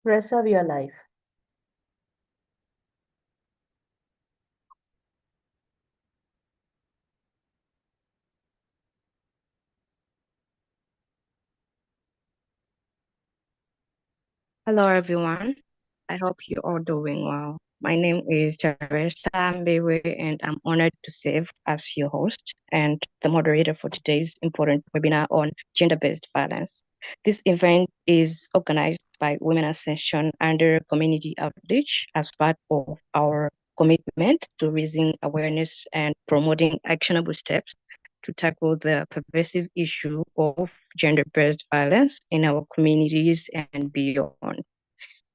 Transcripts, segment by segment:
Preserve your life. Hello, everyone. I hope you're all doing well. My name is Teresa Mbewe, and I'm honored to serve as your host and the moderator for today's important webinar on gender-based violence. This event is organized by Women Ascension under Community Outreach as part of our commitment to raising awareness and promoting actionable steps to tackle the pervasive issue of gender-based violence in our communities and beyond.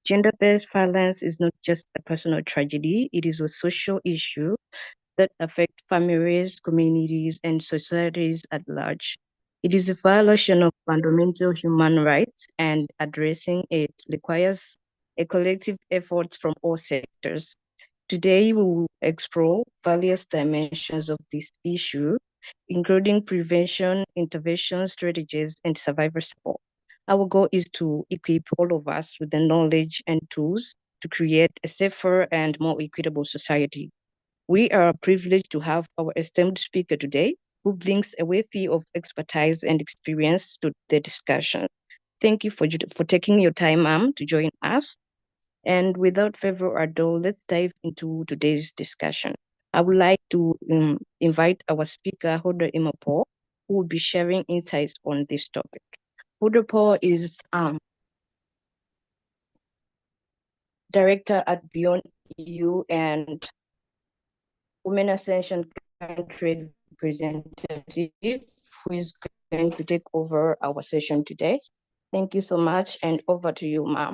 Gender-based violence is not just a personal tragedy, it is a social issue that affects families, communities, and societies at large. It is a violation of fundamental human rights, and addressing it requires a collective effort from all sectors. Today, we will explore various dimensions of this issue, including prevention, intervention strategies, and survivor support. Our goal is to equip all of us with the knowledge and tools to create a safer and more equitable society. We are privileged to have our esteemed speaker today, who brings a wealth of expertise and experience to the discussion. Thank you for taking your time, ma'am, to join us. And without further ado, let's dive into today's discussion. I would like to invite our speaker, Huldah Imah-Paul, who will be sharing insights on this topic. Huldah Paul is director at Beyond EU and Women Ascension country representative, who is going to take over our session today. Thank you so much, and over to you, ma'am.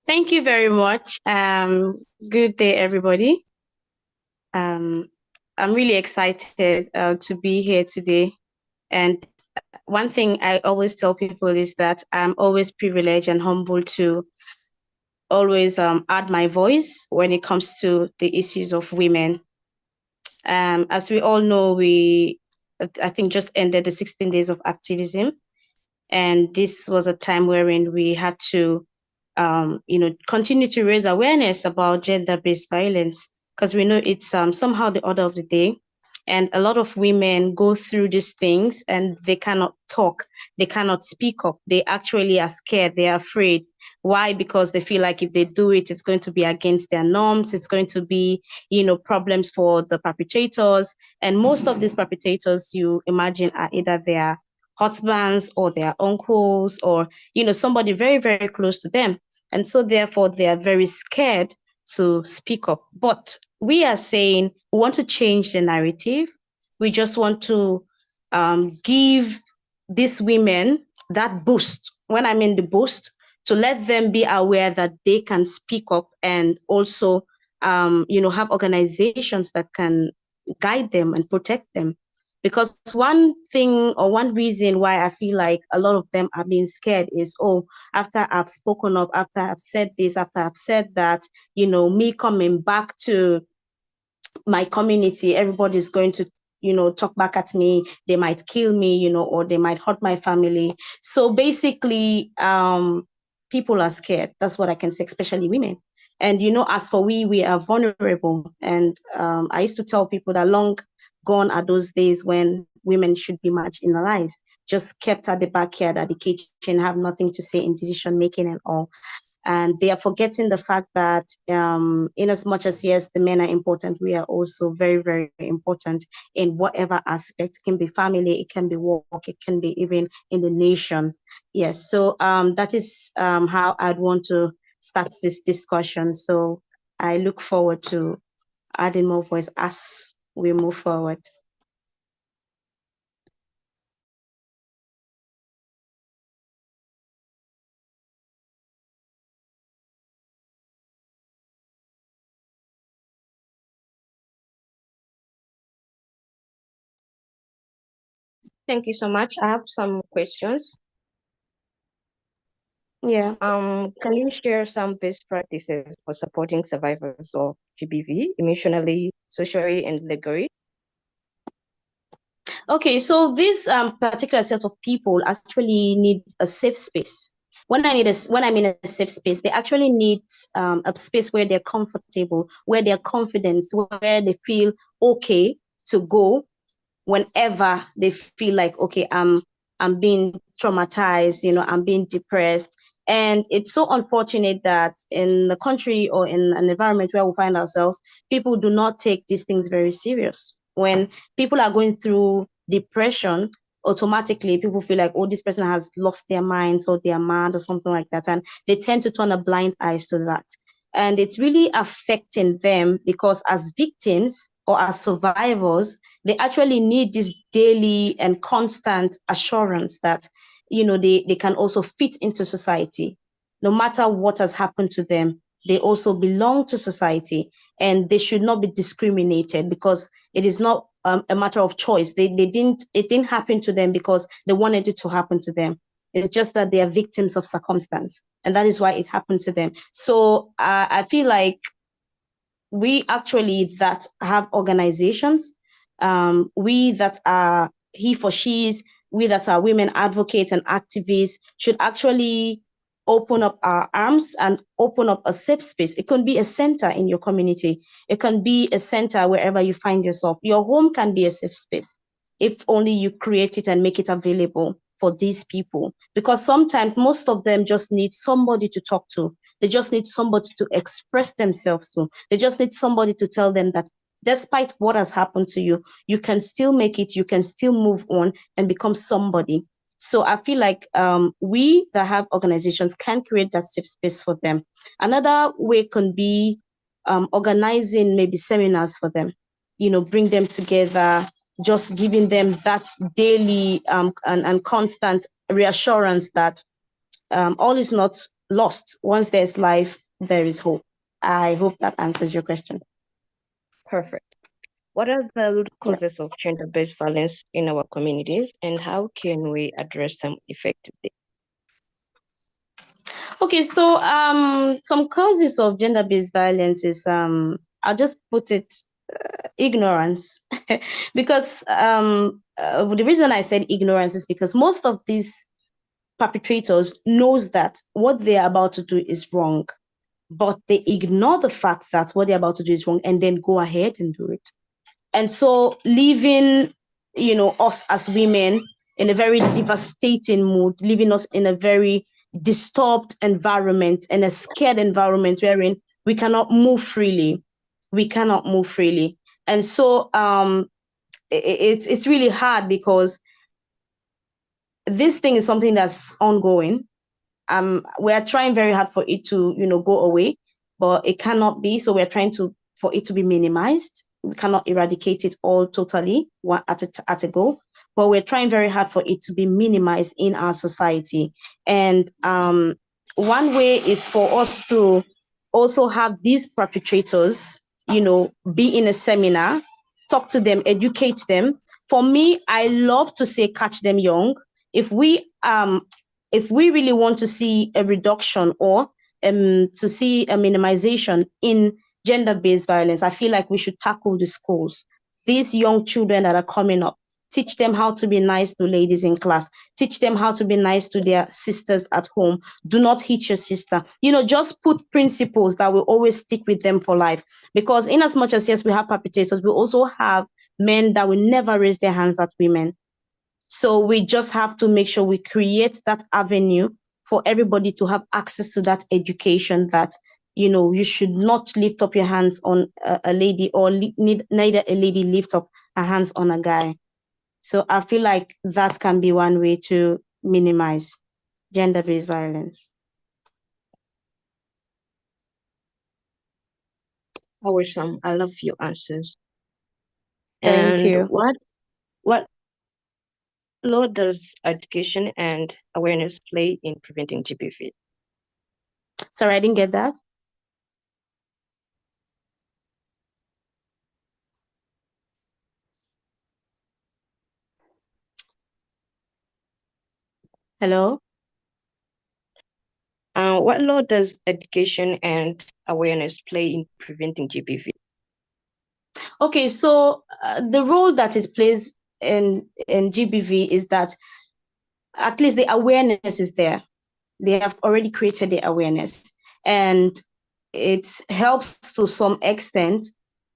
Thank you very much. Good day, everybody. I'm really excited to be here today. And one thing I always tell people is that I'm always privileged and humbled to always add my voice when it comes to the issues of women. As we all know, I think just ended the 16 days of activism. And this was a time wherein we had to continue to raise awareness about gender-based violence, because we know it's somehow the order of the day. And a lot of women go through these things and they cannot talk, they cannot speak up. They actually are scared, they are afraid. Why? Because they feel like if they do it, it's going to be against their norms. It's going to be, problems for the perpetrators. And most of these perpetrators, you imagine, are either their husbands or their uncles or, somebody very, very close to them. And so therefore they are very scared to speak up. But we are saying we want to change the narrative. We just want to give these women that boost. When I mean the boost, to let them be aware that they can speak up and also, have organizations that can guide them and protect them. Because one thing or one reason why I feel like a lot of them are being scared is, after I've spoken up, after I've said this, after I've said that, me coming back to my community, everybody's going to, talk back at me. They might kill me, or they might hurt my family. So basically, people are scared. That's what I can say, especially women. And, as for we are vulnerable. And I used to tell people that long gone are those days when women should be marginalized, just kept at the backyard, at the kitchen, have nothing to say in decision making and all. And they are forgetting the fact that in as much as, yes, the men are important, we are also very, very important in whatever aspect. It can be family, it can be work, it can be even in the nation. Yes, so that is how I'd want to start this discussion. So I look forward to adding more voice as we move forward. Thank you so much. I have some questions. Yeah. Can you share some best practices for supporting survivors of GBV emotionally, socially, and legally? Okay, so this particular set of people actually need a safe space. When I mean a safe space, they actually need a space where they're comfortable, where they're confident, where they feel okay to go whenever they feel like, okay, I'm being traumatized, I'm being depressed. And it's so unfortunate that in the country or in an environment where we find ourselves, people do not take these things very serious. When people are going through depression, automatically people feel like, oh, this person has lost their minds or they're mad or something like that. And they tend to turn a blind eye to that. And it's really affecting them because as victims or as survivors, they actually need this daily and constant assurance that, they can also fit into society. No matter what has happened to them, they also belong to society and they should not be discriminated because it is not a matter of choice. It didn't happen to them because they wanted it to happen to them. It's just that they are victims of circumstance, and that is why it happened to them. So I feel like we actually that have organizations, we that are he for she's, we that are women advocates and activists should actually open up our arms and open up a safe space. It can be a center in your community. It can be a center wherever you find yourself. Your home can be a safe space if only you create it and make it available for these people. Because sometimes most of them just need somebody to talk to. They just need somebody to express themselves to. They just need somebody to tell them that despite what has happened to you, you can still make it, you can still move on and become somebody. So I feel like we that have organizations can create that safe space for them. Another way can be organizing maybe seminars for them, bring them together, just giving them that daily and constant reassurance that all is not lost. Once there's life, there is hope. I hope that answers your question. Perfect. What are the root causes of gender-based violence in our communities, and how can we address them effectively? Okay, so some causes of gender-based violence is I'll just put it ignorance, because the reason I said ignorance is because most of these perpetrators knows that what they're about to do is wrong, but they ignore the fact that what they're about to do is wrong and then go ahead and do it. And so leaving, us as women in a very devastating mood, leaving us in a very disturbed environment and a scared environment wherein we cannot move freely. We cannot move freely. And so it's really hard because this thing is something that's ongoing. We are trying very hard for it to, go away, but it cannot be. So we're trying for it to be minimized. We cannot eradicate it all totally at a go, but we're trying very hard for it to be minimized in our society. And one way is for us to also have these perpetrators, be in a seminar, talk to them, educate them. For me, I love to say catch them young. If we really want to see a reduction or to see a minimization in gender-based violence, I feel like we should tackle the schools. These young children that are coming up, teach them how to be nice to ladies in class. Teach them how to be nice to their sisters at home. Do not hit your sister. Just put principles that will always stick with them for life. Because in as much as, yes, we have perpetrators, we also have men that will never raise their hands at women. So we just have to make sure we create that avenue for everybody to have access to that education that, you should not lift up your hands on a lady or neither a lady lift up her hands on a guy. So I feel like that can be one way to minimize gender-based violence. Awesome. I love your answers. Thank you. What role does education and awareness play in preventing GBV? Sorry, I didn't get that. Hello? What role does education and awareness play in preventing GBV? Okay, so the role that it plays in GBV is that at least the awareness is there. They have already created the awareness, and it helps to some extent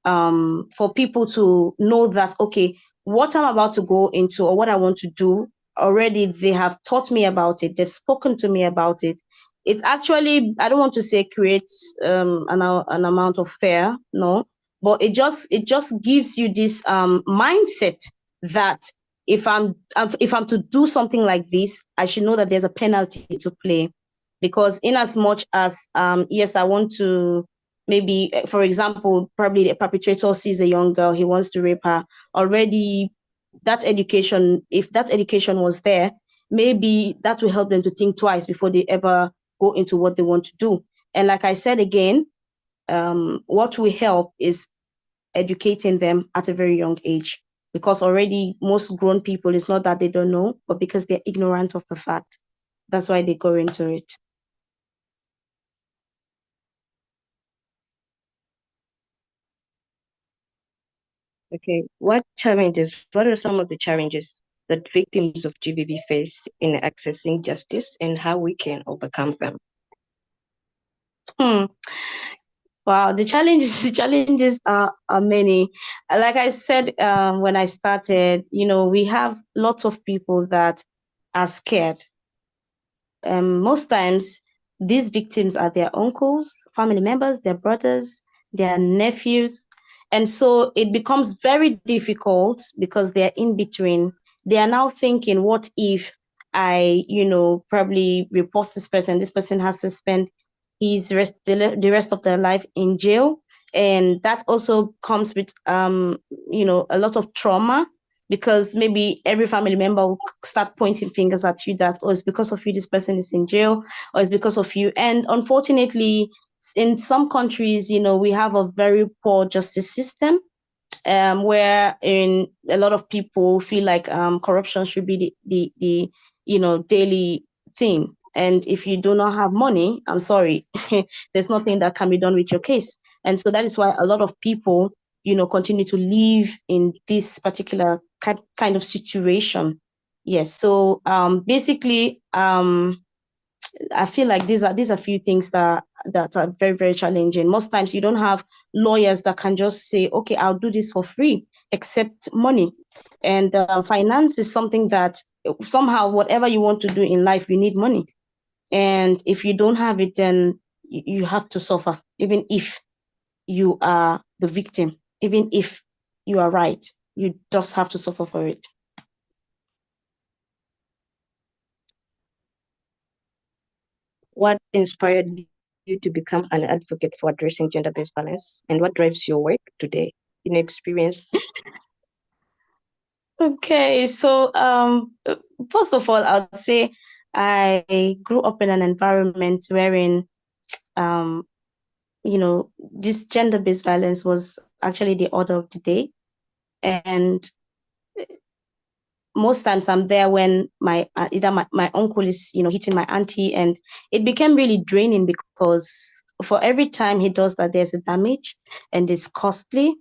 for people to know that, okay, what I'm about to go into or what I want to do, already they have taught me about it. They've spoken to me about it. It's actually, I don't want to say creates an amount of fear, no, but it just gives you this mindset that if I'm to do something like this, I should know that there's a penalty to play. Because in as much as yes, I want to, maybe, for example, probably the perpetrator sees a young girl, he wants to rape her. Already, that education, if that education was there, maybe that will help them to think twice before they ever go into what they want to do. And like I said again, what will help is educating them at a very young age, because already most grown people, it's not that they don't know, but because they're ignorant of the fact. That's why they go into it. Okay, what are some of the challenges that victims of GBV face in accessing justice, and how we can overcome them? Wow, the challenges are many. Like I said, when I started, we have lots of people that are scared. Most times, these victims are their uncles, family members, their brothers, their nephews. And so it becomes very difficult because they're in between. They are now thinking, what if I, probably report this person has to spend the rest of their life in jail. And that also comes with, a lot of trauma, because maybe every family member will start pointing fingers at you that, oh, it's because of you this person is in jail, or it's because of you. And unfortunately, in some countries, we have a very poor justice system, where in a lot of people feel like corruption should be the daily thing. And if you do not have money, I'm sorry, there's nothing that can be done with your case. And so that is why a lot of people, continue to live in this particular kind of situation. Yes. So basically, I feel like these are few things that are very, very challenging. Most times you don't have lawyers that can just say, okay, I'll do this for free, except money. And finance is something that somehow, whatever you want to do in life, you need money. And if you don't have it, then you have to suffer, even if you are the victim, even if you are right, you just have to suffer for it. What inspired you to become an advocate for addressing gender-based violence, and what drives your work today? In experience. Okay, so first of all, I would say I grew up in an environment wherein this gender-based violence was actually the order of the day. And most times I'm there when either my uncle is, hitting my auntie, and it became really draining, because for every time he does that, there's a damage and it's costly.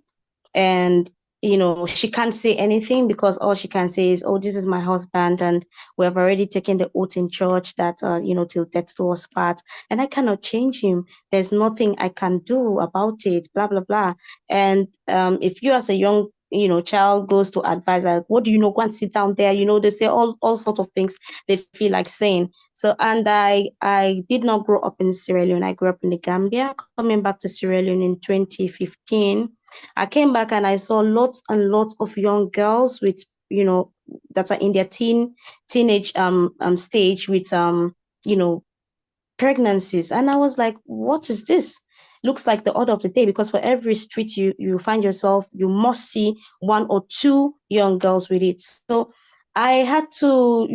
And she can't say anything, because all she can say is, oh, this is my husband, and we have already taken the oath in church that till death do us part, and I cannot change him. There's nothing I can do about it, blah blah blah. And if you as a young child goes to advise, like, what do you know, go and sit down there, they say all sorts of things they feel like saying. So, and I did not grow up in Sierra Leone. I grew up in the Gambia. Coming back to Sierra Leone in 2015, I came back and I saw lots and lots of young girls with, that are in their teenage stage with pregnancies. And I was like, what is this? Looks like the order of the day, because for every street you find yourself, you must see one or two young girls with it. So I had to,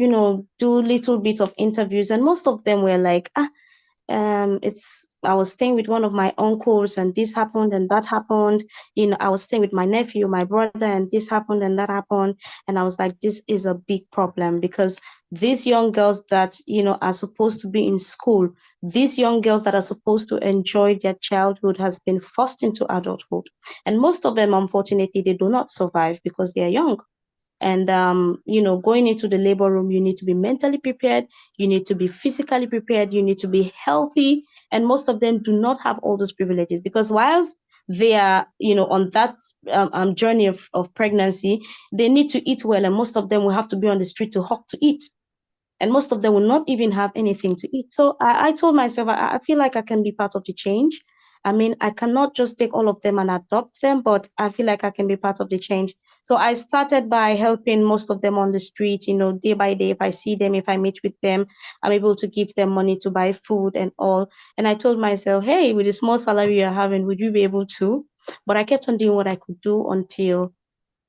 do little bits of interviews, and most of them were like, I was staying with one of my uncles, and this happened and that happened. I was staying with my nephew, my brother, and this happened and that happened. And I was like, this is a big problem, because these young girls that are supposed to be in school, these young girls that are supposed to enjoy their childhood, has been forced into adulthood. And most of them, unfortunately, they do not survive because they are young. And, going into the labor room, you need to be mentally prepared. You need to be physically prepared. You need to be healthy. And most of them do not have all those privileges, because whilst they are, on that journey of pregnancy, they need to eat well. And most of them will have to be on the street to hawk to eat. And most of them will not even have anything to eat. So I told myself, I feel like I can be part of the change. I mean, I cannot just take all of them and adopt them, but I feel like I can be part of the change. So I started by helping most of them on the street, day by day. If I see them, if I meet with them, I'm able to give them money to buy food and all. And I told myself, hey, with the small salary you're having, would you be able to? But I kept on doing what I could do until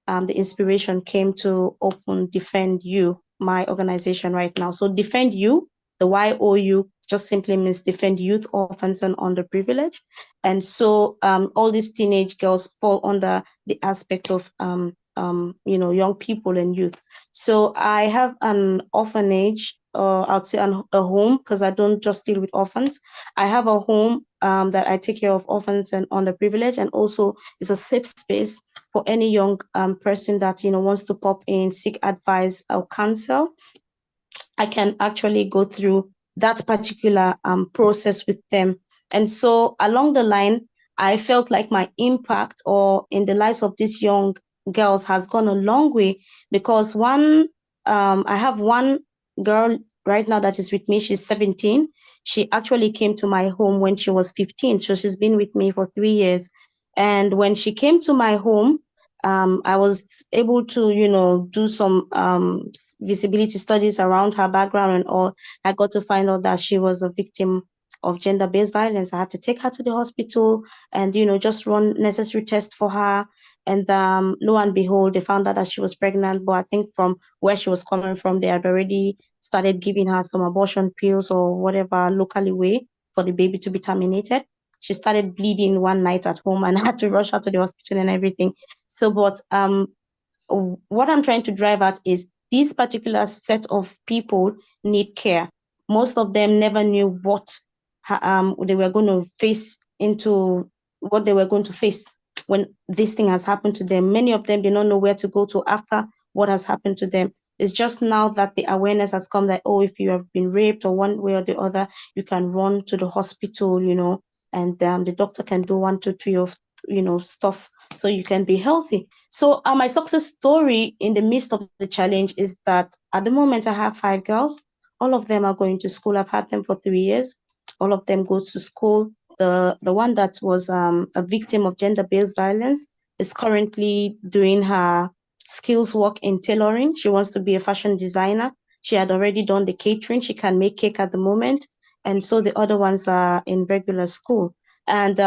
the inspiration came to open Defend You, my organization right now. So Defend You, the YOU just simply means Defend Youth, Orphans, and Underprivileged. And so all these teenage girls fall under the aspect of young people and youth. So I have an orphanage, I'd say a home, because I don't just deal with orphans. I have a home that I take care of orphans and underprivileged, and also it's a safe space for any young person that wants to pop in, seek advice or counsel. I can actually go through that particular process with them. And so along the line, I felt like my impact or in the lives of these young girls has gone a long way, because I have one girl right now that is with me. She's 17. She actually came to my home when she was 15. So she's been with me for 3 years. And when she came to my home, I was able to, do some visibility studies around her background and all. I got to find out that she was a victim of gender-based violence. I had to take her to the hospital and, just run necessary tests for her. And lo and behold, they found out that she was pregnant. But I think from where she was coming from, they had already started giving her some abortion pills or whatever locally way for the baby to be terminated. She started bleeding one night at home and I had to rush her to the hospital and everything. So, but what I'm trying to drive at is this particular set of people need care. Most of them never knew what they were going to face when this thing has happened to them. Many of them did not know where to go to after what has happened to them. It's just now that the awareness has come that, oh, if you have been raped or one way or the other, you can run to the hospital, and the doctor can do 1, 2, 3 of, stuff so you can be healthy. So my success story in the midst of the challenge is that at the moment I have 5 girls. All of them are going to school. I've had them for 3 years. All of them go to school. The one that was a victim of gender-based violence is currently doing her skills work in tailoring. She wants to be a fashion designer. She had already done the catering. She can make cake at the moment. And so the other ones are in regular school. And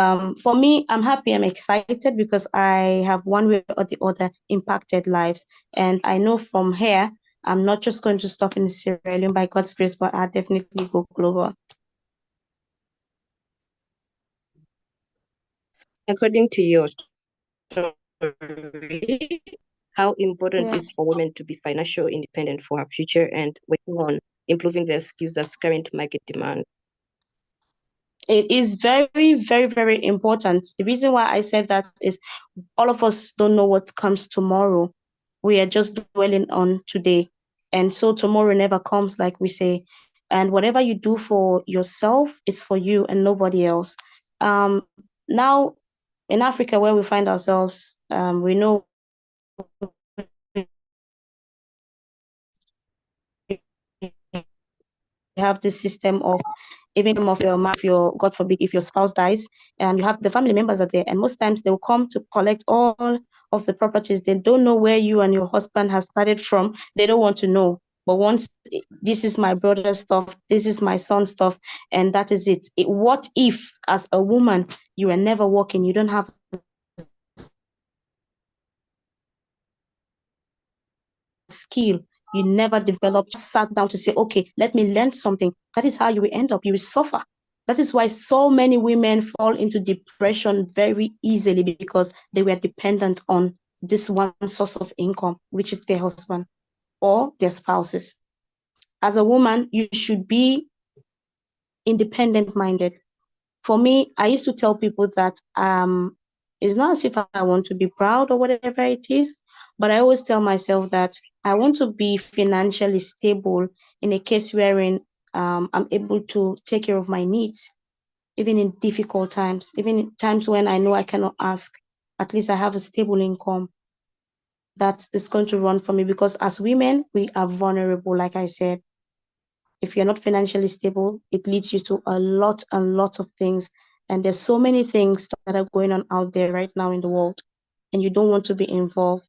for me, I'm happy, I'm excited because I have one way or the other impacted lives. And I know from here, I'm not just going to stop in Sierra Leone by God's grace, but I'll definitely go global. According to your story, how important is for women to be financially independent for her future and working on improving their skills as current market demand? It is very, very, very important. The reason why I said that is all of us don't know what comes tomorrow. We are just dwelling on today. And so tomorrow never comes, like we say. And whatever you do for yourself, it's for you and nobody else. Now, in Africa, where we find ourselves, we know we have this system of even of your God forbid, if your spouse dies, and you have the family members are there, and most times they will come to collect all of the properties. They don't know where you and your husband have started from. They don't want to know. But once this is my brother's stuff, this is my son's stuff, and that is it. What if, as a woman, you are never working, you don't have skill, you never developed, sat down to say, okay, let me learn something. That is how you will end up. You will suffer. That is why so many women fall into depression very easily, because they were dependent on this one source of income, which is their husband or their spouses. As a woman, you should be independent-minded. For me, I used to tell people that it's not as if I want to be proud or whatever it is, But I always tell myself that I want to be financially stable in a case wherein I'm able to take care of my needs, even in difficult times, even in times when I know I cannot ask. At least I have a stable income that is going to run for me, because as women, we are vulnerable, like I said. If you're not financially stable, it leads you to a lot of things. And there's so many things that are going on out there right now in the world, and you don't want to be involved.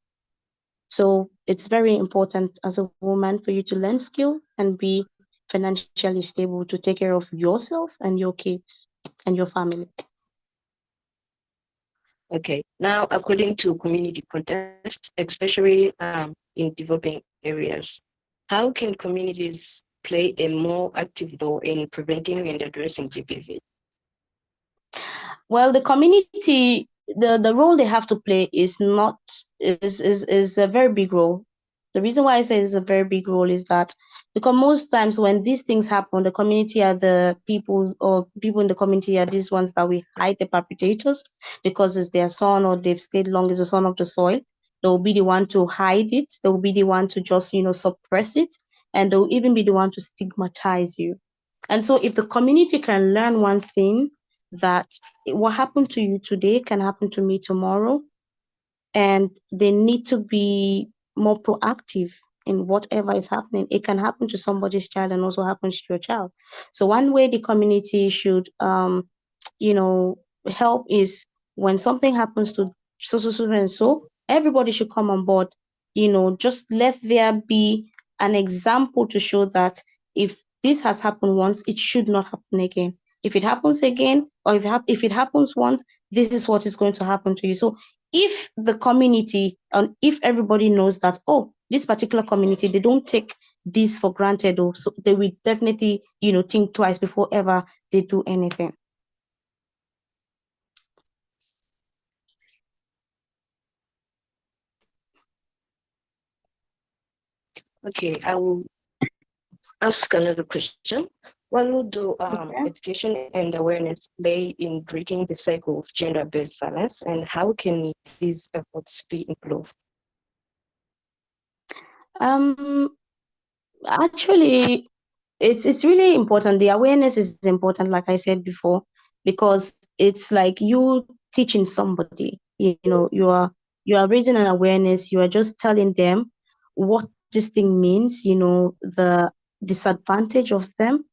So it's very important as a woman for you to learn skill and be financially stable to take care of yourself and your kids and your family. Okay, now according to community context, especially in developing areas, how can communities play a more active role in preventing and addressing GBV? Well, the community, the role they have to play is a very big role. The reason why I say it's a very big role is that because most times when these things happen, the community are the people, or people in the community are these ones that we hide the perpetrators because it's their son, or they've stayed long as the son of the soil. They'll be the one to hide it. They'll be the one to just, suppress it. And they'll even be the one to stigmatize you. And so if the community can learn one thing, that what happened to you today can happen to me tomorrow, and they need to be more proactive in whatever is happening. It can happen to somebody's child and also happens to your child. So one way the community should help is when something happens to so and so, everybody should come on board. Just let there be an example to show that if this has happened once, it should not happen again. If it happens again, or if it happens once, this is what is going to happen to you. So if the community, and if everybody knows that, oh, this particular community, they don't take this for granted, or so they will definitely, think twice before ever they do anything. Okay, I will ask another question. What will do education and awareness play in breaking the cycle of gender-based violence, and how can these efforts be improved? Actually, it's really important. The awareness is important, like I said before, because it's like you teaching somebody. You are raising an awareness. You are just telling them what this thing means. The disadvantage of them,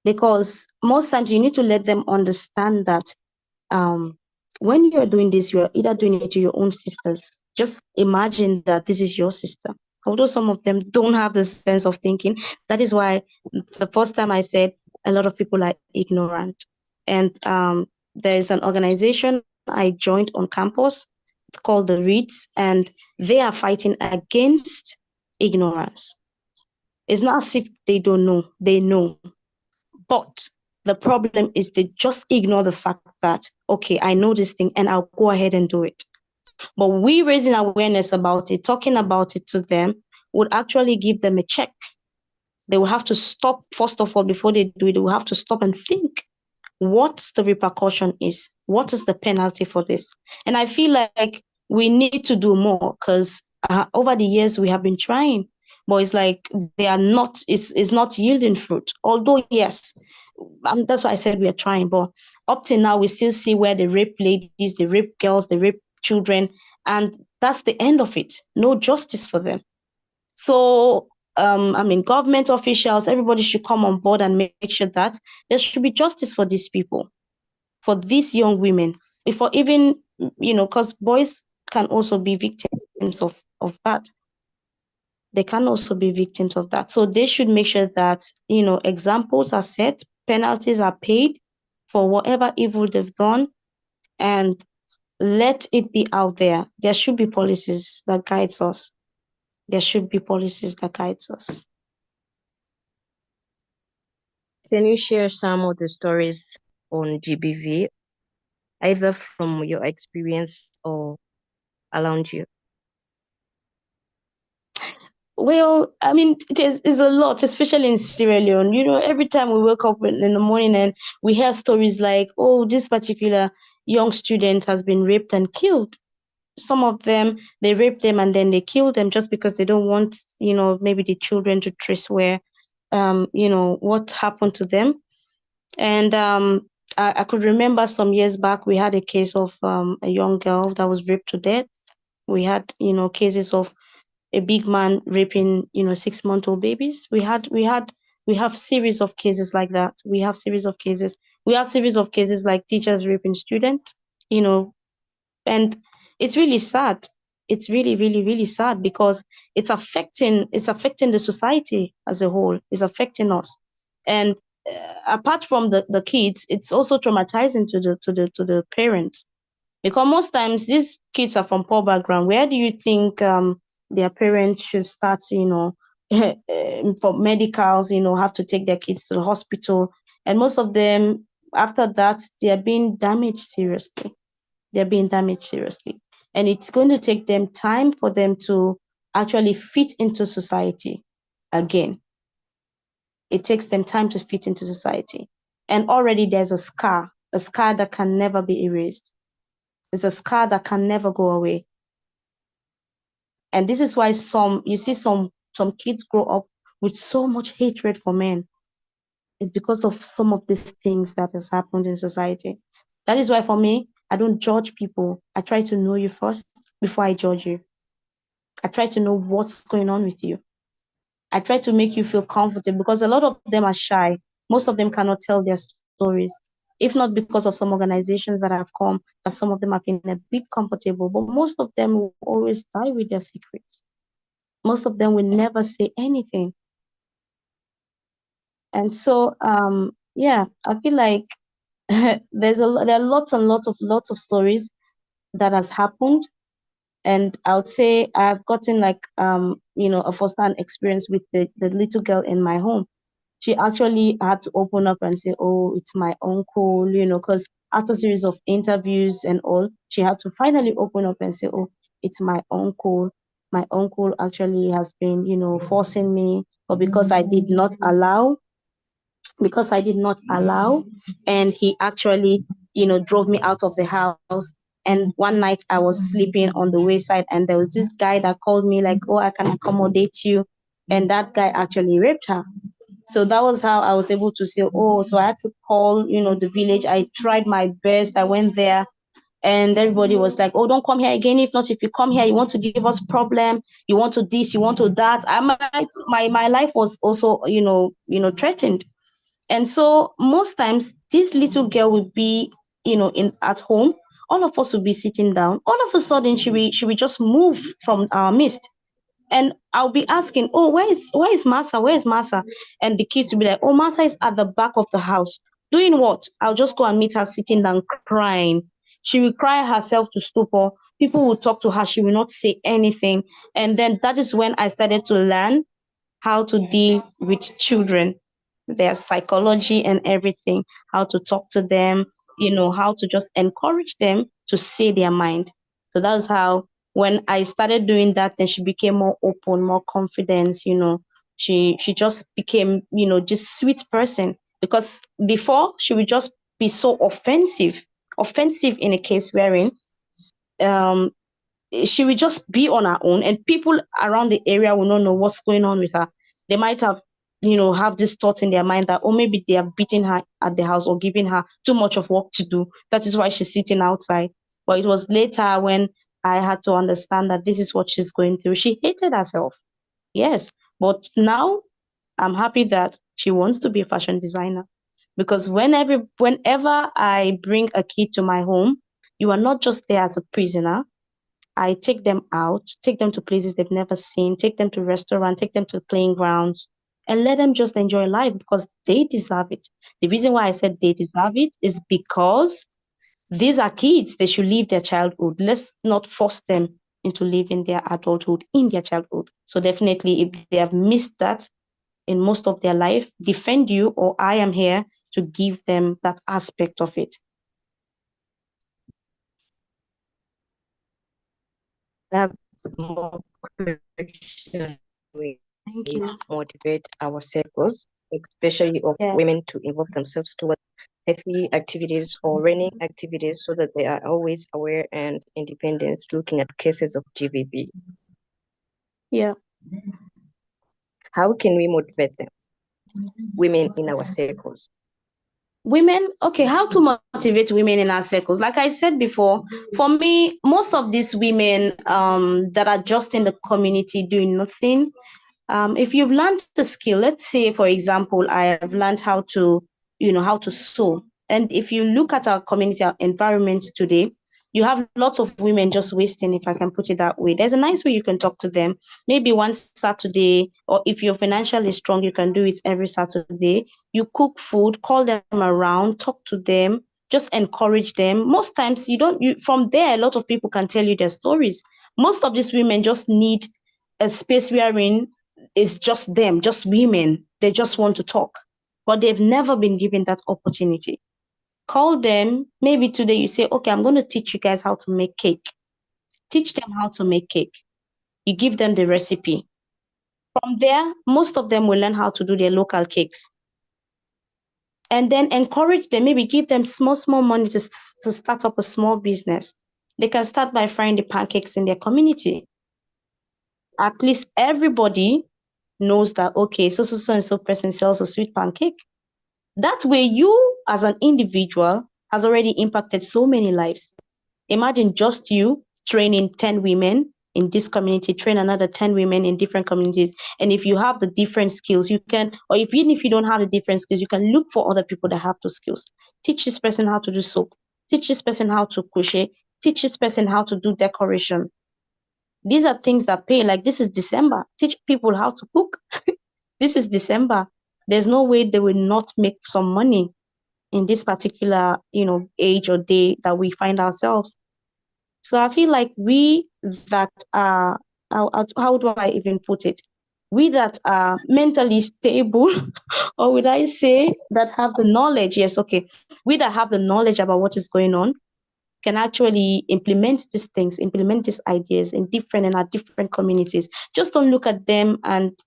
because most times you need to let them understand that when you're doing this, you're either doing it to your own sisters. Just imagine that this is your sister. Although some of them don't have the sense of thinking, that is why the first time I said a lot of people are ignorant. And there is an organization I joined on campus called the Reeds, and they are fighting against ignorance. It's not as if they don't know, they know. But the problem is they just ignore the fact that, okay, I know this thing and I'll go ahead and do it. But we raising awareness about it, talking about it to them, would actually give them a check. They will have to stop, first of all, before they do it, they will have to stop and think what the repercussion is. What is the penalty for this? And I feel like we need to do more, because over the years we have been trying, but it's like they are not, it's not yielding fruit. Although, yes, that's why I said we are trying, but up till now, we still see where they rape ladies, they rape girls, they rape children, and that's the end of it. No justice for them. So, government officials, everybody should come on board and make sure that there should be justice for these people, for these young women, for even, because boys can also be victims of that. They can also be victims of that. So they should make sure that, examples are set, penalties are paid for whatever evil they've done, and let it be out there. There should be policies that guides us. There should be policies that guides us. Can you share some of the stories on GBV, either from your experience or around you? Well, it's a lot, especially in Sierra Leone. Every time we wake up in the morning and we hear stories like, oh, this particular young student has been raped and killed. some of them, they rape them and then they kill them just because they don't want, maybe the children to trace where, what happened to them. And I could remember some years back, we had a case of a young girl that was raped to death. We had, cases of a big man raping, 6-month-old babies. We have series of cases like that. We have series of cases like teachers raping students, and it's really sad. It's really, really, really sad because it's affecting the society as a whole. It's affecting us. And apart from the kids, it's also traumatizing to the parents, because most times these kids are from poor background. Where do you think their parents should start, for medicals, have to take their kids to the hospital? And most of them, after that, they are being damaged seriously. And it's going to take them time for them to actually fit into society again. It takes them time to fit into society. And already there's a scar that can never be erased. It's a scar that can never go away. And this is why you see some kids grow up with so much hatred for men. It's because of some of these things that has happened in society. That is why for me, I don't judge people. I try to know you first before I judge you. I try to know what's going on with you. I try to make you feel comfortable, because a lot of them are shy. Most of them cannot tell their stories. If not because of some organizations that have come, that some of them have been a bit comfortable, but most of them will always die with their secrets. Most of them will never say anything. And so, I feel like there are lots and lots of stories that has happened. And I would say I've gotten a first-hand experience with the little girl in my home. She actually had to open up and say, "Oh, it's my uncle," because after a series of interviews and all, she had to finally open up and say, "Oh, it's my uncle. My uncle actually has been, forcing me, but because I did not allow, and he actually, drove me out of the house. And one night I was sleeping on the wayside, and there was this guy that called me like, 'Oh, I can accommodate you.' And that guy actually raped her. So that was how I was able to say, oh, so I had to call, the village. I tried my best. I went there, and everybody was like, oh, don't come here again. If not, if you come here, you want to give us problem. You want to this, you want to that. My life was also, threatened. And so most times this little girl would be, at home. All of us would be sitting down. All of a sudden she will just move from our midst. And I'll be asking, oh, where is Martha? Where is Martha? And the kids will be like, oh, Martha is at the back of the house. Doing what? I'll just go and meet her sitting down crying. She will cry herself to stupor. People will talk to her. She will not say anything. And then that is when I started to learn how to deal with children, their psychology and everything, how to talk to them, how to just encourage them to say their mind. So that's how, when I started doing that, then she became more open, more confident, she just became, this sweet person. Because before, she would just be so offensive in a case wherein she will just be on her own, and people around the area will not know what's going on with her. They might have, have this thought in their mind that, oh, maybe they are beating her at the house or giving her too much of work to do. That is why she's sitting outside. But it was later when I had to understand that this is what she's going through. She hated herself. Yes. But now I'm happy that she wants to be a fashion designer. Because whenever I bring a kid to my home, you are not just there as a prisoner. I take them out, take them to places they've never seen, take them to restaurants, take them to playing grounds, and let them just enjoy life, because they deserve it. The reason why I said they deserve it is because these are kids. They should live their childhood. Let's not force them into living their adulthood in their childhood. So definitely, if they have missed that in most of their life, defend you, or I am here to give them that aspect of it. More questions. Thank you. Motivate our circles, especially of women, to involve themselves towards healthy activities or running activities so that they are always aware and independent looking at cases of GBV. Yeah. How can we motivate them, women in our circles? Women, okay, how to motivate women in our circles? Like I said before, for me, most of these women that are just in the community doing nothing, if you've learned the skill, let's say, for example, I have learned how to sew. And if you look at our community, our environment today, you have lots of women just wasting, if I can put it that way. There's a nice way you can talk to them. Maybe one Saturday, or if you're financially strong, you can do it every Saturday. You cook food, call them around, talk to them, just encourage them. Most times from there, a lot of people can tell you their stories. Most of these women just need a space wherein it's just them, just women. They just want to talk, but they've never been given that opportunity. Call them. Maybe today you say, okay, I'm going to teach you guys how to make cake. Teach them how to make cake. You give them the recipe. From there, most of them will learn how to do their local cakes. And then encourage them, maybe give them small money to start up a small business. They can start by frying the pancakes in their community. At least everybody knows that, okay, so and so person sells a sweet pancake. That way, you as an individual has already impacted so many lives. Imagine just you training 10 women in this community, train another 10 women in different communities. And if you have the different skills, you can, or even if you don't have the different skills, you can look for other people that have those skills. Teach this person how to do soap. Teach this person how to crochet. Teach this person how to do decoration. These are things that pay. Like, this is December. Teach people how to cook. This is December. There's no way they will not make some money in this particular, age or day that we find ourselves. So I feel like we that are, how do I even put it? We that are mentally stable, or would I say that have the knowledge? Yes, okay. We that have the knowledge about what is going on can actually implement these things, implement these ideas in our different communities. Just don't look at them and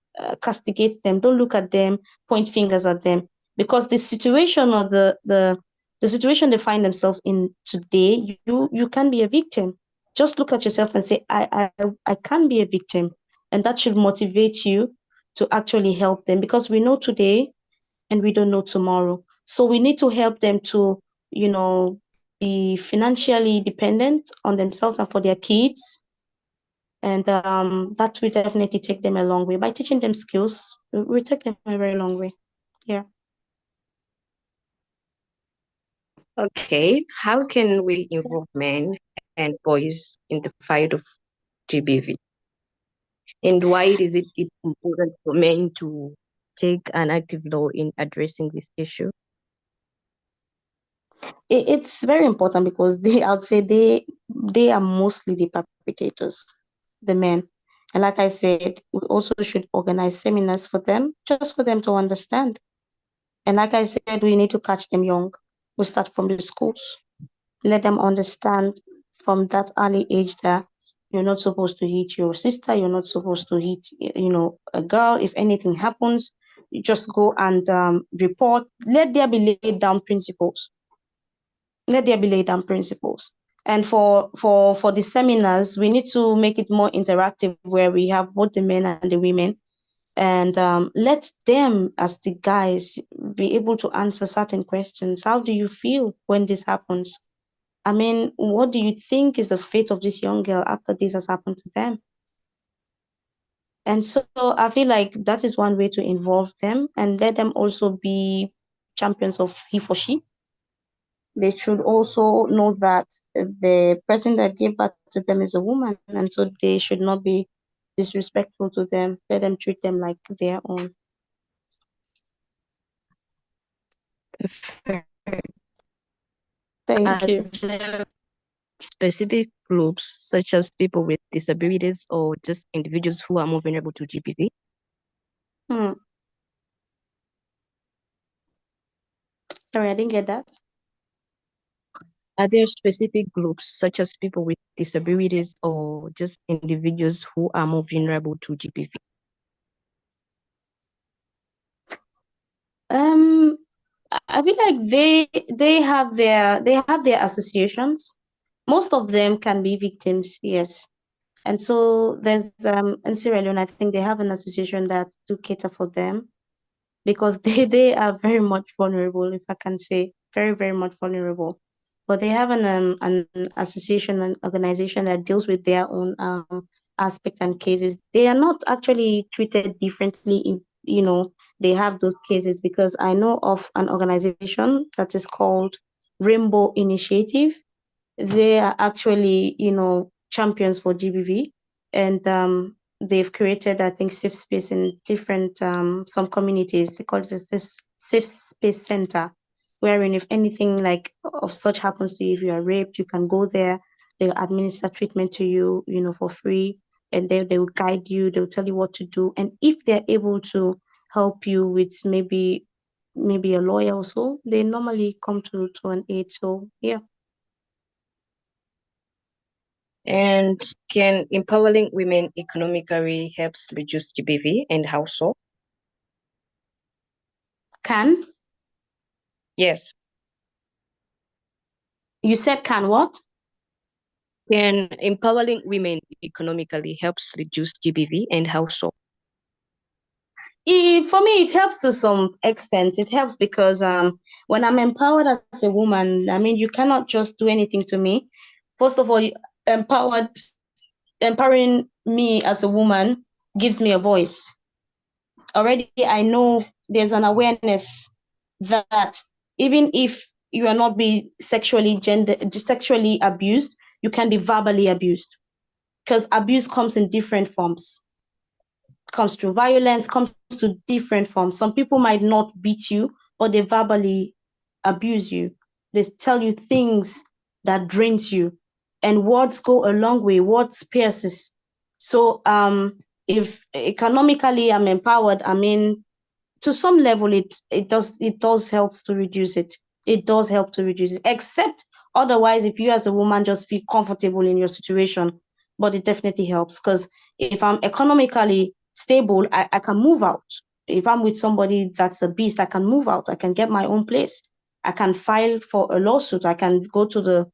castigate them. Don't look at them, point fingers at them, because the situation or the situation they find themselves in today, you can be a victim. Just look at yourself and say, I can be a victim, and that should motivate you to actually help them, because we know today and we don't know tomorrow. So we need to help them to, be financially dependent on themselves and for their kids. And that will definitely take them a long way. By teaching them skills, we take them a very long way. Yeah. Okay, how can we involve men and boys in the fight of GBV? And why is it important for men to take an active role in addressing this issue? It's very important because I'd say they are mostly the perpetrators, the men. And like I said, we also should organize seminars for them, just for them to understand. And like I said, we need to catch them young. We start from the schools. Let them understand from that early age that you're not supposed to hit your sister. You're not supposed to hit, a girl. If anything happens, you just go and report. Let there be laid down principles. And for the seminars, we need to make it more interactive, where we have both the men and the women, and let them, as the guys, be able to answer certain questions. How do you feel when this happens? I mean, what do you think is the fate of this young girl after this has happened to them? And so I feel like that is one way to involve them, and let them also be champions of he for she. They should also know that the person that gave birth to them is a woman, and so they should not be disrespectful to them. Let them treat them like their own. Thank you. Specific groups such as people with disabilities or just individuals who are more vulnerable to GBV? Sorry, I didn't get that. Are there specific groups such as people with disabilities or just individuals who are more vulnerable to GBV? I feel like they have their associations. Most of them can be victims, yes. And so there's in Sierra Leone, I think they have an association that do cater for them because they are very much vulnerable, if I can say, very, very much vulnerable. But they have an association, an organization that deals with their own aspects and cases. They are not actually treated differently if, they have those cases, because I know of an organization that is called Rainbow Initiative. They are actually, champions for GBV, and they've created, I think, safe space in different some communities. They call it a safe space center, wherein if anything like of such happens to you, if you are raped, you can go there. They'll administer treatment to you, for free, and they will guide you. They'll tell you what to do, and if they're able to help you with maybe a lawyer or so, they normally come to an aid. So yeah. And can empowering women economically helps reduce GBV, and how so? Can Yes. you said can what? Can empowering women economically helps reduce GBV, and how so? For me, it helps to some extent. It helps because when I'm empowered as a woman, I mean, you cannot just do anything to me. First of all, empowering me as a woman gives me a voice. Already, I know there's an awareness that even if you are not being sexually abused, you can be verbally abused, because abuse comes in different forms. Comes through violence, comes to different forms. Some people might not beat you, but they verbally abuse you. They tell you things that drains you. And words go a long way. Words pierces. So if economically I'm empowered, I mean, to some level it does help to reduce it. It does help to reduce it. Except otherwise, if you as a woman just feel comfortable in your situation, but it definitely helps, because if I'm economically stable, I can move out. If I'm with somebody that's a beast, I can move out. I can get my own place. I can file for a lawsuit. I can go to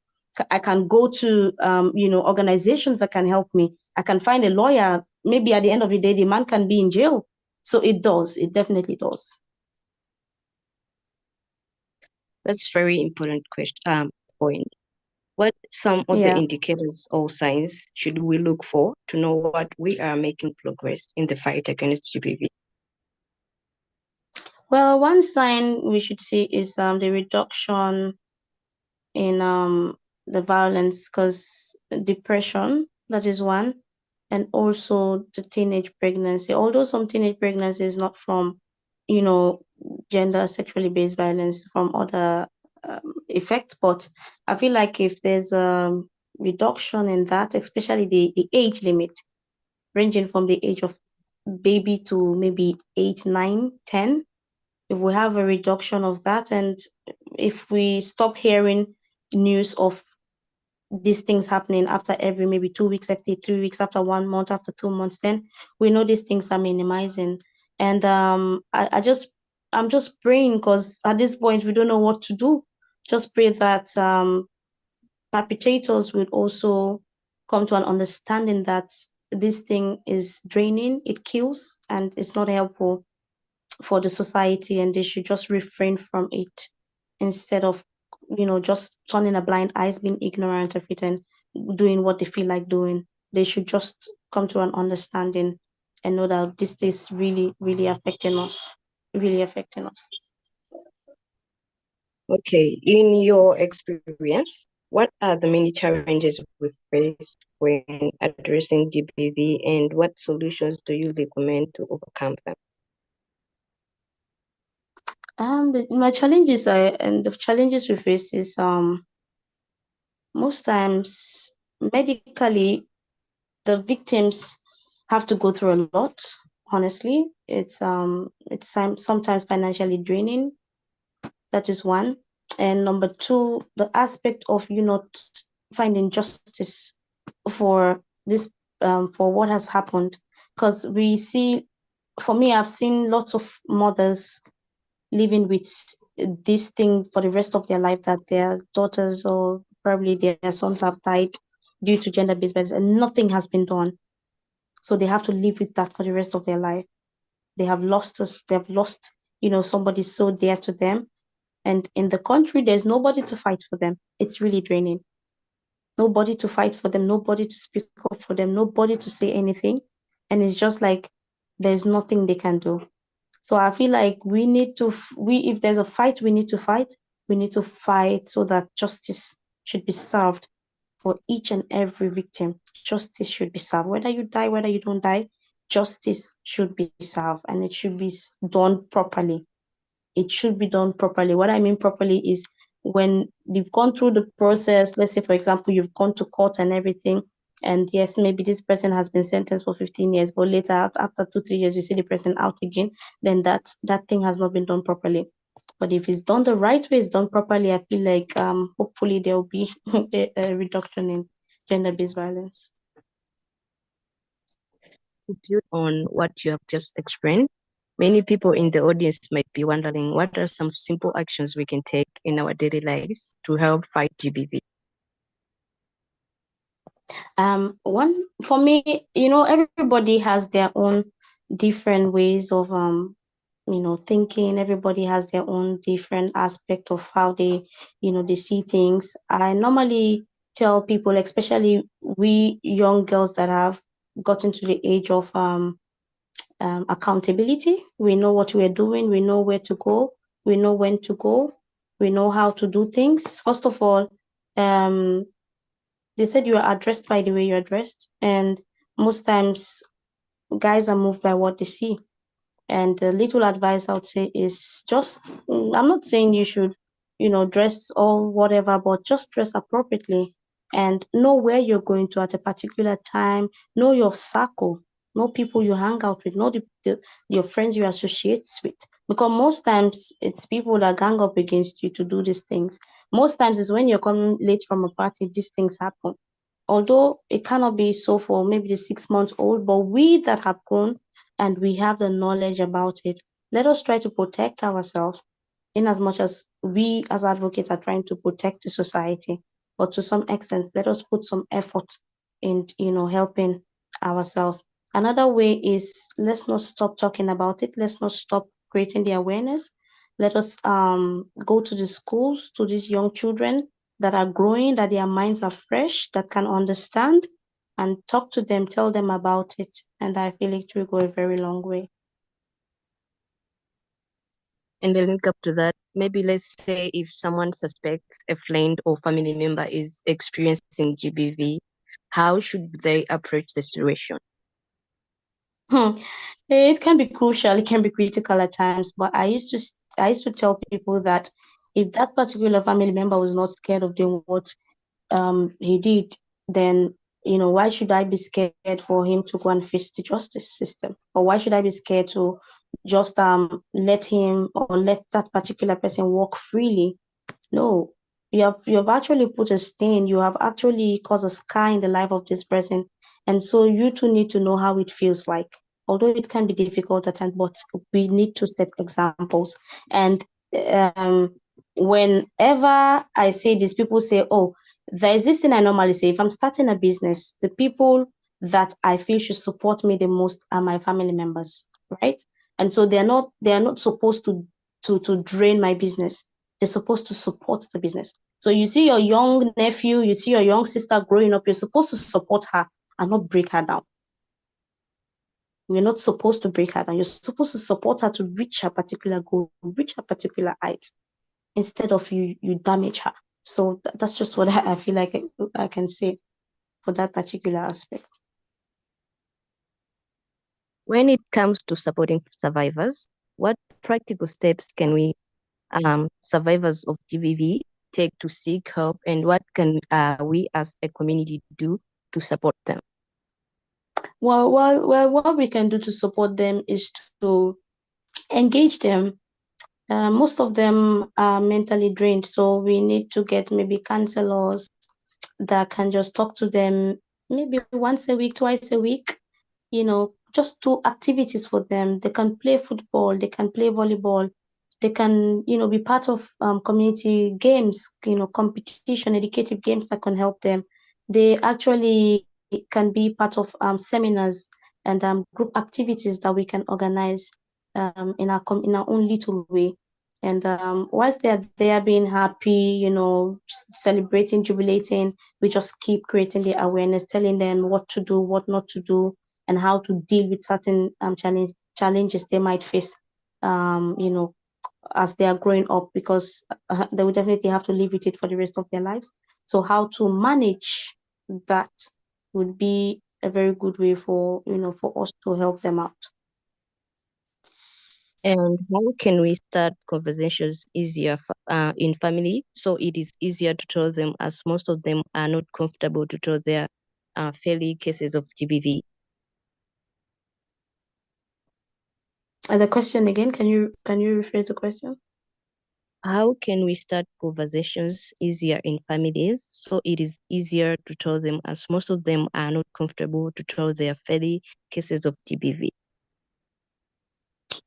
organizations that can help me. I can find a lawyer. Maybe at the end of the day, the man can be in jail. So it does. It definitely does. That's very important point. What some of the indicators or signs should we look for to know what we are making progress in the fight against GBV? Well, one sign we should see is the reduction in the violence, because depression, that is one, and also the teenage pregnancy. Although some teenage pregnancy is not from, gender sexually based violence, from other effects, but I feel like if there's a reduction in that, especially the age limit, ranging from the age of baby to maybe 8, 9, 10, if we have a reduction of that, and if we stop hearing news of these things happening after every maybe 2 weeks, after 3 weeks, after 1 month, after 2 months, then we know these things are minimizing. And I'm just praying, because at this point we don't know what to do. Just pray that perpetrators will also come to an understanding that this thing is draining, it kills, and it's not helpful for the society, and they should just refrain from it instead of just turning a blind eye, being ignorant of it, and doing what they feel like doing. They should just come to an understanding and know that this is really, really affecting us. Okay, in your experience, what are the many challenges we face when addressing GBV, and what solutions do you recommend to overcome them? My challenges and the challenges we face is most times medically, the victims have to go through a lot. Honestly, it's sometimes financially draining. That is one. And number two, the aspect of you not finding justice for this, for what has happened. Because we see, for me, I've seen lots of mothers living with this thing for the rest of their life, that their daughters or probably their sons have died due to gender-based violence, and nothing has been done. So they have to live with that for the rest of their life. They have lost us. They have lost, somebody so dear to them. And in the country, there's nobody to fight for them. It's really draining. Nobody to fight for them, nobody to speak up for them, nobody to say anything. And it's just like there's nothing they can do. So I feel like we need to, if there's a fight, we need to fight. We need to fight so that justice should be served for each and every victim. Justice should be served. Whether you die, whether you don't die, justice should be served, and it should be done properly. It should be done properly. What I mean properly is when you've gone through the process, let's say, for example, you've gone to court and everything, and yes, maybe this person has been sentenced for 15 years, but later, after 2-3 years, you see the person out again, then that thing has not been done properly. But if it's done the right way, it's done properly, I feel like hopefully there will be a reduction in gender-based violence. To build on what you have just explained, many people in the audience might be wondering, what are some simple actions we can take in our daily lives to help fight GBV? One, for me, everybody has their own different ways of thinking. Everybody has their own different aspect of how they they see things. I normally tell people, especially we young girls that have gotten to the age of accountability. We know what we're doing, we know where to go, we know when to go, we know how to do things. First of all, they said you are addressed by the way you're dressed, and most times guys are moved by what they see. And the little advice I would say is just, I'm not saying you should, dress or whatever, but just dress appropriately and know where you're going to at a particular time, know your circle, know people you hang out with, know your friends you associate with. Because most times it's people that gang up against you to do these things. Most times it's when you're coming late from a party, these things happen. Although it cannot be so for maybe the 6 months old, but we that have grown and we have the knowledge about it, let us try to protect ourselves in as much as we as advocates are trying to protect the society. But to some extent, let us put some effort in, helping ourselves. Another way is, let's not stop talking about it. Let's not stop creating the awareness. Let us go to the schools, to these young children that are growing, that their minds are fresh, that can understand, and talk to them, tell them about it. And I feel it will go a very long way. And then link up to that, maybe let's say if someone suspects a friend or family member is experiencing GBV, how should they approach the situation? It can be crucial, it can be critical at times, but I used to tell people that if that particular family member was not scared of doing what he did, then why should I be scared for him to go and face the justice system? Or why should I be scared to just let him or let that particular person walk freely? No, you have actually put a stain, you have actually caused a scar in the life of this person. And so you too need to know how it feels like. Although it can be difficult at times, but we need to set examples. And whenever I say this, people say, oh, there is this thing I normally say, if I'm starting a business, the people that I feel should support me the most are my family members, right? And so they are not supposed to drain my business. They're supposed to support the business. So you see your young nephew, you see your young sister growing up, you're supposed to support her and not break her down. We're not supposed to break her down. You're supposed to support her to reach her particular goal, reach her particular height, instead of you damage her. So that's just what I feel like I can say for that particular aspect. When it comes to supporting survivors, what practical steps can we, survivors of GBV, take to seek help, and what can we as a community do to support them? Well, what we can do to support them is to engage them. Most of them are mentally drained, so we need to get maybe counselors that can just talk to them maybe once a week, twice a week, just do activities for them. They can play football, they can play volleyball, they can, be part of community games, competition, educative games that can help them. They actually can be part of seminars and group activities that we can organize in our own little way. And whilst they're there being happy, celebrating, jubilating, we just keep creating the awareness, telling them what to do, what not to do, and how to deal with certain challenges they might face, as they are growing up, because they will definitely have to live with it for the rest of their lives. So how to manage that would be a very good way for us to help them out. And how can we start conversations easier in family so it is easier to tell them, as most of them are not comfortable to tell their fairly cases of GBV? The question again, can you rephrase the question? How can we start conversations easier in families so it is easier to tell them, as most of them are not comfortable to tell their fairly cases of GBV?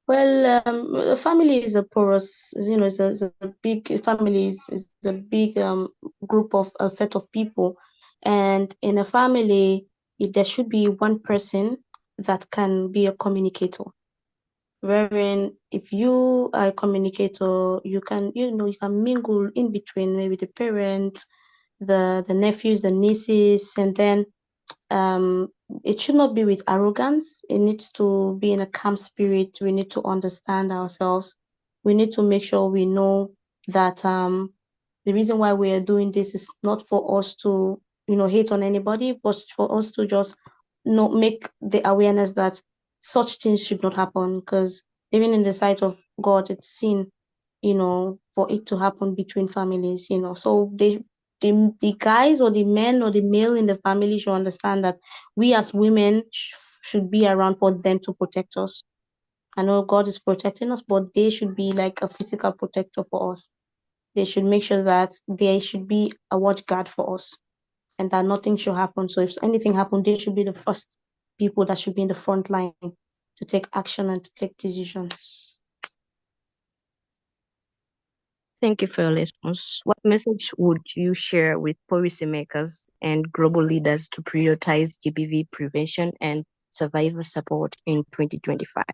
Well, the family is a porous, it's a big family, is a big group of a set of people. And in a family, there should be one person that can be a communicator. Wherein if you are a communicator, you can, you can mingle in between maybe the parents, the nephews, the nieces, and then it should not be with arrogance. It needs to be in a calm spirit. We need to understand ourselves. We need to make sure we know that the reason why we are doing this is not for us to, hate on anybody, but for us to just make the awareness that such things should not happen, because even in the sight of God, it's sin, for it to happen between families, So the guys or the men or the male in the family should understand that we as women should be around for them to protect us. I know God is protecting us, but they should be like a physical protector for us. They should make sure that they should be a watch guard for us and that nothing should happen. So if anything happens, they should be the first people that should be in the front line to take action and to take decisions. Thank you for your response. What message would you share with policymakers and global leaders to prioritize GBV prevention and survivor support in 2025?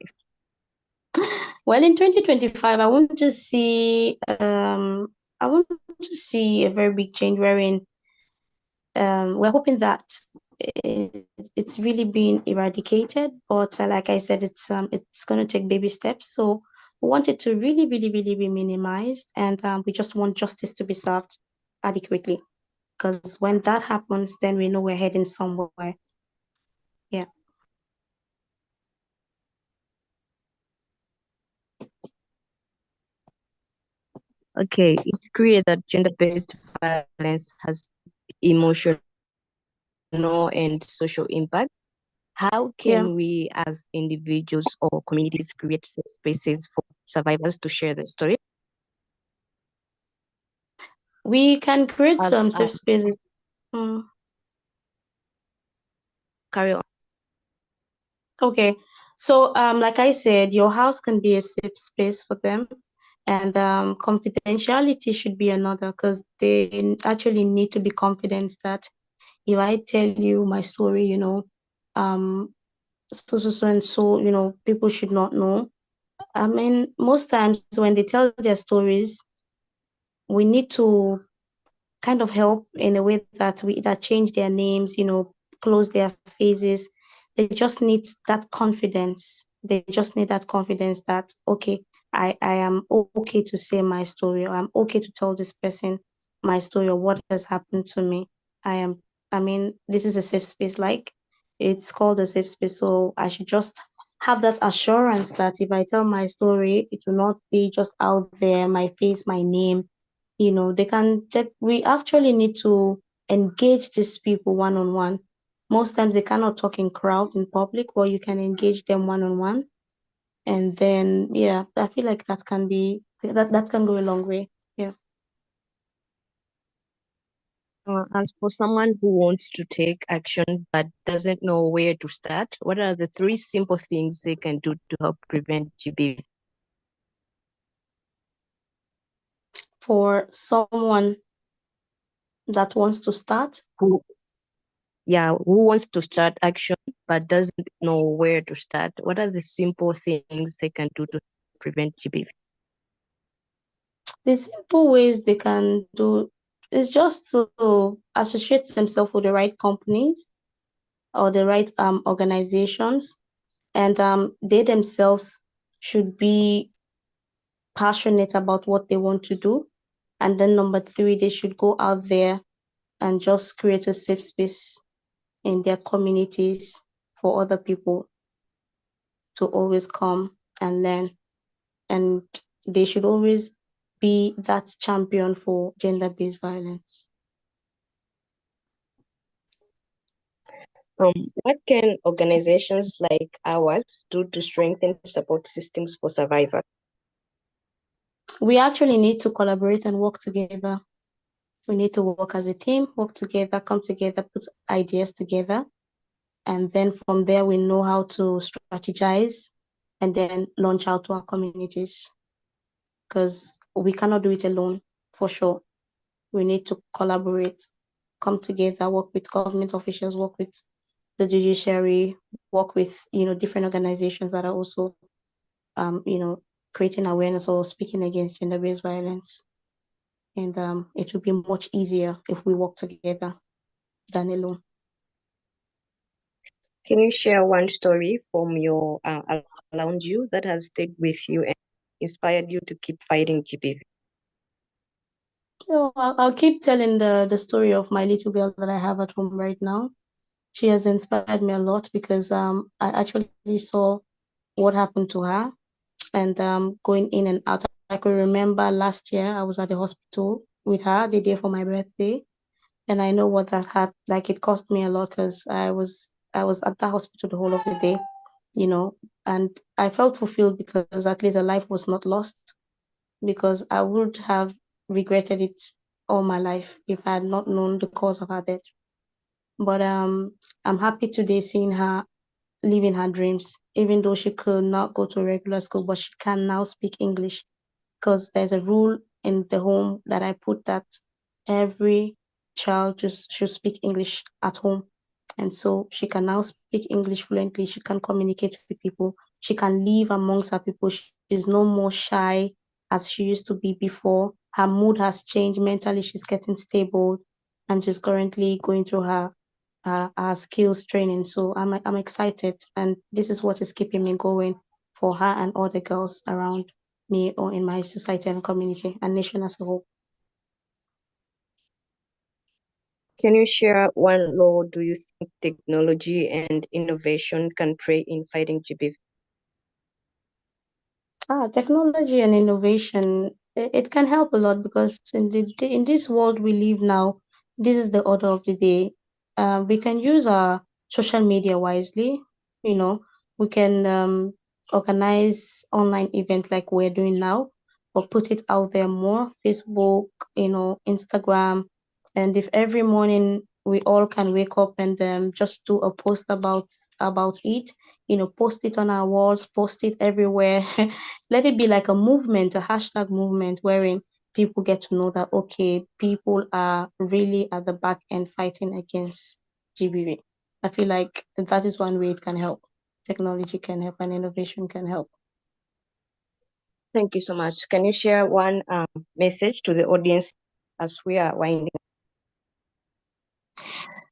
Well, in 2025, I want to see a very big change wherein we're hoping that it's really being eradicated, but like I said, it's going to take baby steps. So we want it to really, really, really be minimized, and we just want justice to be served adequately. Because when that happens, then we know we're heading somewhere. Yeah. Okay, it's clear that gender-based violence has emotional and social impact. How can we as individuals or communities create safe spaces for survivors to share their story? We can create some safe spaces. Carry on. Okay. So like I said, your house can be a safe space for them. And confidentiality should be another, because they actually need to be confident that if I tell you my story, so and so, people should not know. I mean, most times when they tell their stories, we need to kind of help in a way that change their names, close their faces. They just need that confidence. They just need that confidence that, okay, I am okay to say my story, or I'm okay to tell this person my story or what has happened to me. This is a safe space, like it's called a safe space. So I should just have that assurance that if I tell my story, it will not be just out there, my face, my name. We actually need to engage these people one-on-one. Most times they cannot talk in crowd, in public, but you can engage them one-on-one. And then, yeah, I feel like that can go a long way. Yeah. As for someone who wants to take action but doesn't know where to start, what are the 3 simple things they can do to help prevent GBV? for someone that wants to start? Who wants to start action but doesn't know where to start? What are the simple things they can do to prevent GBV? The simple ways they can do is just to associate themselves with the right companies or the right organizations, and they themselves should be passionate about what they want to do. And then number 3, they should go out there and just create a safe space in their communities for other people to always come and learn. And they should always be that champion for gender-based violence. What can organizations like ours do to strengthen support systems for survivors? We actually need to collaborate and work together. We need to work as a team, work together, come together, put ideas together. And then from there, we know how to strategize and then launch out to our communities. Because we cannot do it alone, for sure. We need to collaborate, come together, work with government officials, work with the judiciary, work with, different organizations that are also, creating awareness or speaking against gender-based violence. And it will be much easier if we work together than alone. Can you share one story from your around you that has stayed with you and inspired you to keep fighting GBV? I'll keep telling the story of my little girl that I have at home right now. She has inspired me a lot because I actually saw what happened to her, and going in and out. I could remember last year I was at the hospital with her the day for my birthday, and I know what that had like. It cost me a lot because I was at the hospital the whole of the day, and I felt fulfilled because at least a life was not lost, because I would have regretted it all my life if I had not known the cause of her death. But I'm happy today seeing her living her dreams, even though she could not go to regular school, but she can now speak English, because there's a rule in the home that I put that every child just should speak English at home. And so she can now speak English fluently. She can communicate with people. She can live amongst her people. She's no more shy as she used to be before. Her mood has changed. Mentally, she's getting stable, and she's currently going through her skills training. So I'm excited, and this is what is keeping me going for her and all the girls around me or in my society and community and nation as a whole. Can you share one role do you think technology and innovation can play in fighting GBV? Technology and innovation, it can help a lot, because in this world we live now, this is the order of the day. We can use our social media wisely. We can organize online events like we're doing now, or put it out there more. Facebook, Instagram, and if every morning we all can wake up and just do a post about it, post it on our walls, post it everywhere. Let it be like a movement, a hashtag movement, wherein people get to know that, okay, people are really at the back end fighting against GBV. I feel like that is one way it can help. Technology can help and innovation can help. Thank you so much. Can you share one message to the audience as we are winding up?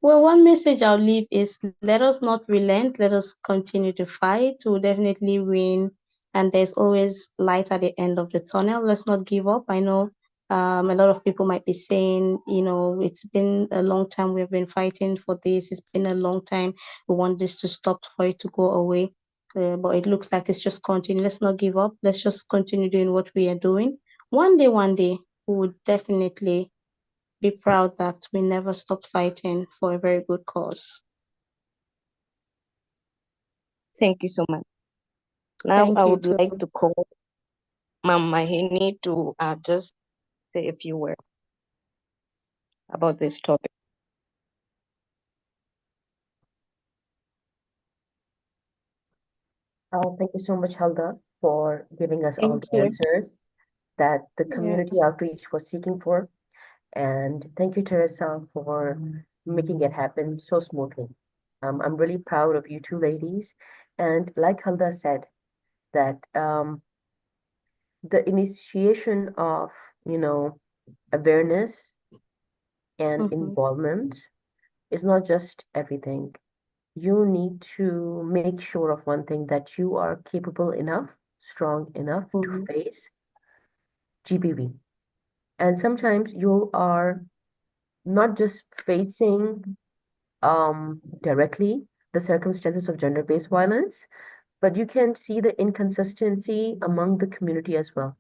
Well, one message I'll leave is, let us not relent. Let us continue to fight. We'll definitely win. And there's always light at the end of the tunnel. Let's not give up. I know a lot of people might be saying, it's been a long time we've been fighting for this. It's been a long time. We want this to stop, for it to go away. But it looks like it's just continuing. Let's not give up. Let's just continue doing what we are doing. One day, we would definitely be proud that we never stopped fighting for a very good cause. Thank you so much. Now Thank I you would too. like to call Ma'am Mahini to just say a few words about this topic. Thank you so much, Huldah, for giving us all Thank the you. answers. that the Yeah. community outreach was seeking for. And thank you, Teresa, for making it happen so smoothly. I'm really proud of you two ladies. And like Huldah said, that the initiation of, awareness and involvement is not just everything. You need to make sure of one thing, that you are capable enough, strong enough to face GBV. And sometimes you are not just facing directly the circumstances of gender-based violence, but you can see the inconsistency among the community as well,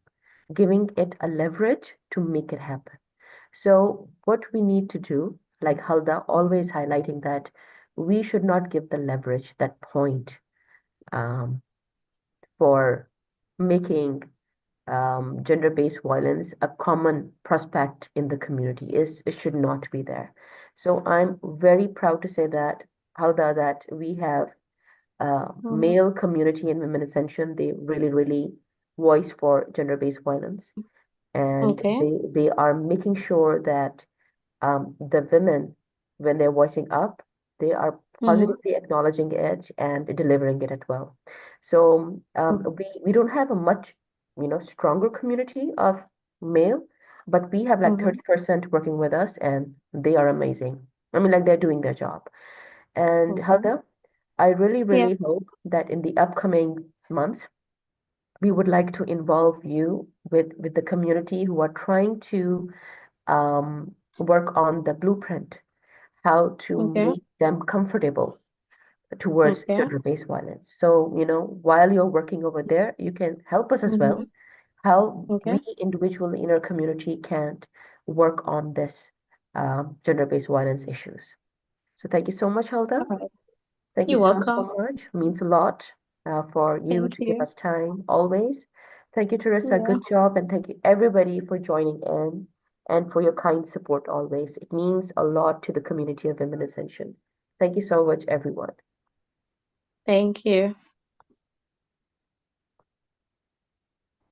giving it a leverage to make it happen. So what we need to do, like Huldah always highlighting, that we should not give the leverage, that point, for making gender-based violence a common prospect in the community. It should not be there. So I'm very proud to say that, Huldah, that we have male community and women Ascension. They really, really voice for gender-based violence. And Okay. they are making sure that the women, when they're voicing up, they are positively acknowledging it and delivering it as well. So we don't have a much, stronger community of male, but we have like 30% working with us, and they are amazing. I mean, like, they're doing their job. And Huldah, I really, Yeah. really hope that in the upcoming months, we would like to involve you with the community who are trying to work on the blueprint, how to Okay. make them comfortable towards Okay. gender-based violence. So, while you're working over there, you can help us as well, how Okay. we individually in our community can work on this gender-based violence issues. So thank you so much, Huldah. All right. Thank you You're so, welcome. much. It means a lot for you Thank to give you. us time always. Thank you, Teresa. Yeah. Good job. And thank you, everybody, for joining in and for your kind support always. It means a lot to the community of Women Ascension. Thank you so much, everyone. Thank you.